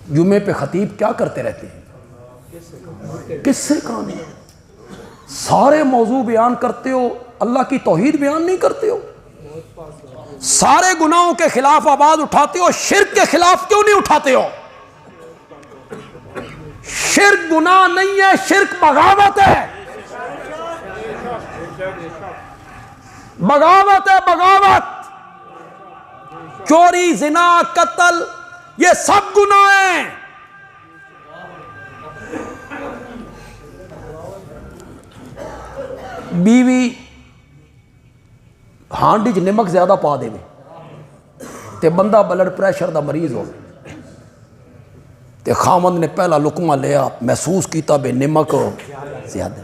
جمعے پہ خطیب کیا کرتے رہتے ہیں؟ کس سے کہانی؟ سارے موضوع بیان کرتے ہو، اللہ کی توحید بیان نہیں کرتے ہو؟ سارے گناہوں کے خلاف آواز اٹھاتے ہو، شرک کے خلاف کیوں نہیں اٹھاتے ہو؟ شرک گناہ نہیں ہے، شرک بغاوت ہے، بغاوت ہے، بغاوت۔ چوری، زنا، قتل، یہ سب گناہ ہیں۔ بیوی ہانڈی چ نمک زیادہ پا دے تے بندہ بلڈ پریشر دا مریض ہو تے خامند نے پہلا لقمہ لیا، محسوس کیتا بے نمک زیادہ۔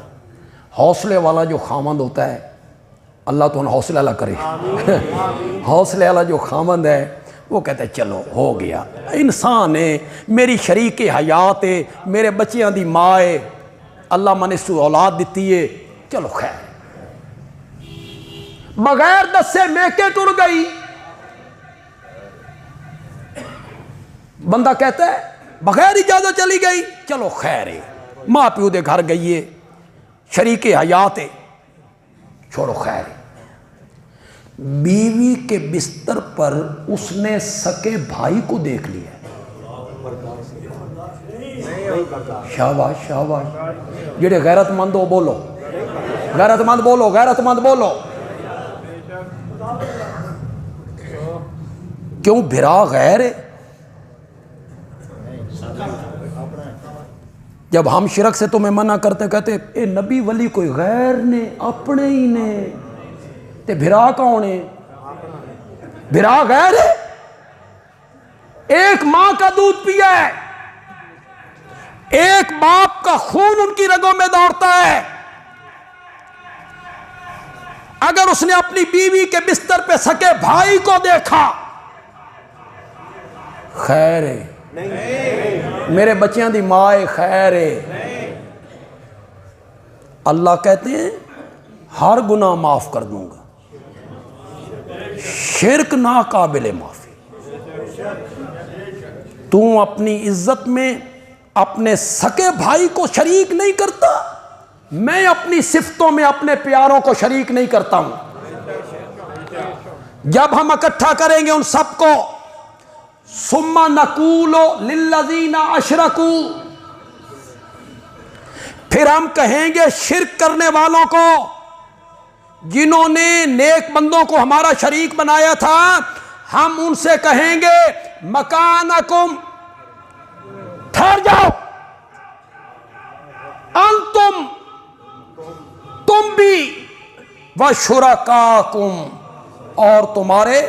حوصلے والا جو خامند ہوتا ہے، اللہ تو حوصلہ اللہ کرے، حوصلے والا جو خامند ہے وہ کہتا ہے چلو ہو گیا، انسان ہے، میری شریک حیات ہے، میرے بچیاں دی ماں ہے، اللہ میں نے سو اولاد دیتی ہے، چلو خیر۔ بغیر دسے میکے ٹر گئی، بندہ کہتا ہے بغیر اجازت چلی گئی، چلو خیر ہے، ماں پیو دے گھر گئی ہے، شریک حیات ہے، چھوڑو خیر ہے۔ بیوی کے بستر پر اس نے سکے بھائی کو دیکھ لیا، شاباش شاباش، جڑے غیرت مند ہو بولو، غیرت مند بولو، غیرت مند بولو۔ کیوں بھرا غیر ہے؟ جب ہم شرک سے تمہیں منع کرتے کہتے اے نبی ولی کوئی غیر نے، اپنے ہی نے، تے بھرا کون ہے؟ بھرا غیر ہے؟ ایک ماں کا دودھ پیا ہے، ایک باپ کا خون ان کی رگوں میں دوڑتا ہے، اگر اس نے اپنی بیوی کے بستر پہ سکے بھائی کو دیکھا، خیر ہے، میرے بچیاں دی ماں خیر ہے۔ اللہ کہتے ہیں ہر گناہ معاف کر دوں گا، شرک ناقابل معافی۔ تو اپنی عزت میں اپنے سکے بھائی کو شریک نہیں کرتا، میں اپنی صفتوں میں اپنے پیاروں کو شریک نہیں کرتا ہوں۔ جب ہم اکٹھا کریں گے ان سب کو، ثم نقول للذین اشرکوا، پھر ہم کہیں گے شرک کرنے والوں کو، جنہوں نے نیک بندوں کو ہمارا شریک بنایا تھا، ہم ان سے کہیں گے مکانکم، ٹھہر جاؤ، انتم، تم بھی، وشرکاکم، اور تمہارے،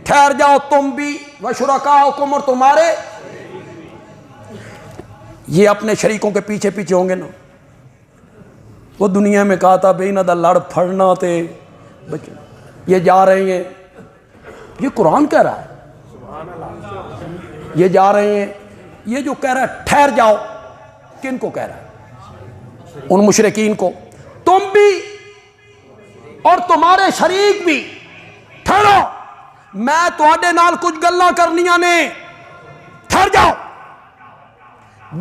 ٹھہر جاؤ تم بھی، وشرکاکم، اور تمہارے۔ یہ اپنے شریکوں کے پیچھے پیچھے ہوں گے نا۔ وہ دنیا میں کہا تھا بھئی نہ دا لڑ پھڑنا تے بچے، یہ جا رہے ہیں، یہ قرآن کہہ رہا ہے، یہ جا رہے ہیں، یہ جو کہہ رہا ہے ٹھہر جاؤ، کن کو کہہ رہا ہے؟ ان مشرکین کو، تم بھی اور تمہارے شریک بھی، ٹھہرو، میں تواڈے نال کچھ گلاں کرنیاں نے، ٹھہر جاؤ،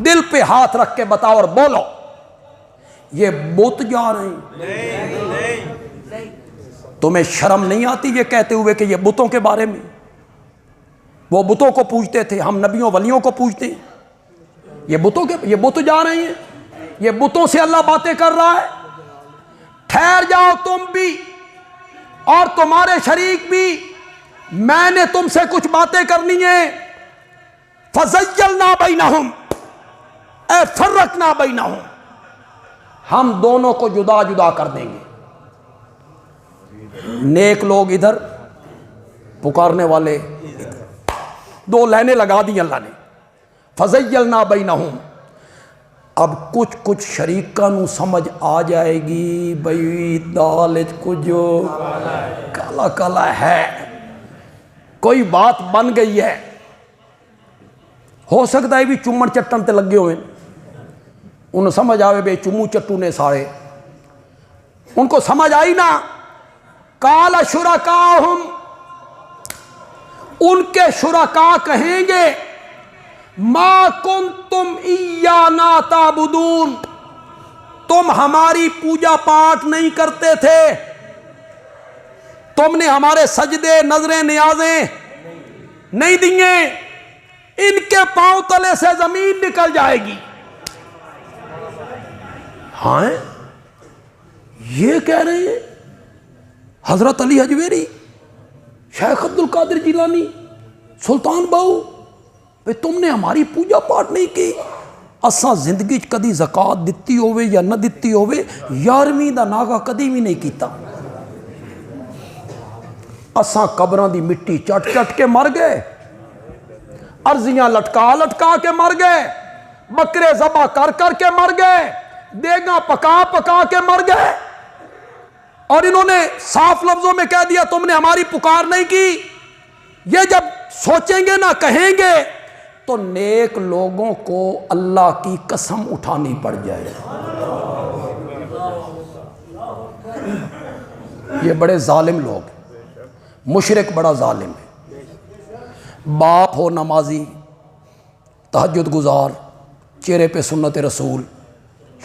دل پہ ہاتھ رکھ کے بتاؤ اور بولو یہ بت جا رہے ہیں۔ تمہیں شرم نہیں آتی یہ کہتے ہوئے کہ یہ بتوں کے بارے میں؟ وہ بتوں کو پوجتے تھے، ہم نبیوں ولیوں کو پوجتے ہیں، یہ بت جا رہے ہیں، یہ بتوں سے اللہ باتیں کر رہا ہے۔ ٹھہر جاؤ تم بھی اور تمہارے شریک بھی، میں نے تم سے کچھ باتیں کرنی ہیں۔ فَزَيَّلْنَا بَيْنَهُمْ، اے فَرَّقْنَا بَيْنَهُمْ، ہم دونوں کو جدا جدا کر دیں گے۔ نیک لوگ ادھر، پکارنے والے ادھر، دو لائنیں لگا دی اللہ نے۔ فَزَيَّلْنَا بَيْنَهُمْ، اب کچھ شریکاں نو سمجھ آ جائے گی بھئی دال کچھ کالا کالا ہے، کوئی بات بن گئی ہے، ہو سکتا ہے بھی چمن چٹن تے لگے ہوئے، انہوں سمجھ آوے بے چمو چٹو نے سارے، ان کو سمجھ آئی نا۔ قال شرکاہم، ان کے شرکا کہیں گے ما کنتم ایانا تعبدون، تم ہماری پوجا پاٹ نہیں کرتے تھے، تم نے ہمارے سجدے نظریں نیازیں نہیں دیے، ان کے پاؤں تلے سے زمین نکل جائے گی۔ ہاں یہ کہہ رہے ہیں حضرت علی حجویری، شیخ عبد القادر جیلانی، سلطان باؤ، بھئی تم نے ہماری پوجا پاٹ نہیں کی، اساں زندگی کدی زکات دتی ہوئے یا نہ دتی ہوئے 11ویں دا ناغا کدی بھی نہیں کیتا، اساں قبراں دی مٹی چٹ چٹ کے مر گئے، ارضیاں لٹکا لٹکا کے مر گئے، بکرے ذبح کر کر کے مر گئے، دیگاں پکا پکا کے مر گئے، اور انہوں نے صاف لفظوں میں کہہ دیا تم نے ہماری پکار نہیں کی۔ یہ جب سوچیں گے نہ کہیں گے تو نیک لوگوں کو اللہ کی قسم اٹھانی پڑ جائے۔ یہ بڑے ظالم لوگ ہیں، مشرک بڑا ظالم ہے، باپ ہو نمازی، تہجد گزار، چہرے پہ سنت رسول،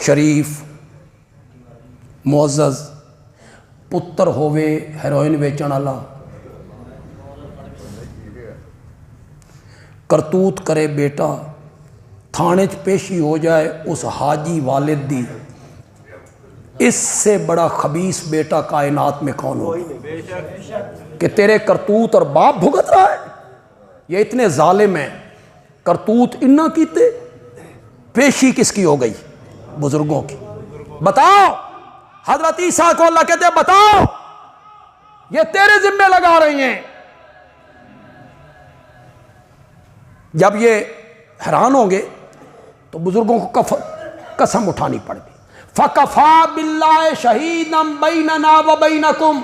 شریف معزز، پتر ہووے ہیروئن ویچن والا، کرتوت کرے بیٹا، تھانے چ پیشی ہو جائے اس حاجی والد دی، اس سے بڑا خبیث بیٹا کائنات میں کون ہوگا کہ تیرے کرتوت اور باپ بھگت رہا ہے۔ یہ اتنے ظالم ہیں، کرتوت انہاں کیتے، پیشی کس کی ہو گئی؟ بزرگوں کی۔ بتاؤ، حضرت عیسیٰ کو اللہ کہتے ہیں بتاؤ، یہ تیرے ذمہ لگا رہی ہیں۔ جب یہ حیران ہوں گے تو بزرگوں کو قسم اٹھانی پڑ گی۔ فَكَفَى بِاللَّهِ شَهِيدًا بَيْنَنَا وَبَيْنَكُمْ،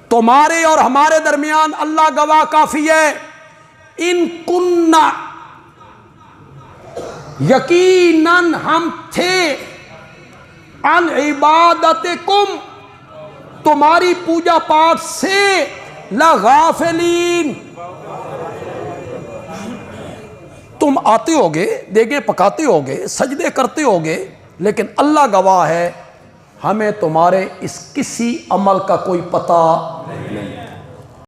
تمہارے اور ہمارے درمیان اللہ گواہ کافی ہے۔ ان کننا، یقیناً ہم تھے، عن عبادتکم، تمہاری پوجا پاٹ سے، لغافلین، تم آتے ہوگے، دیگیں پکاتے ہوگے، سجدے کرتے ہوگے، لیکن اللہ گواہ ہے ہمیں تمہارے اس کسی عمل کا کوئی پتہ نہیں۔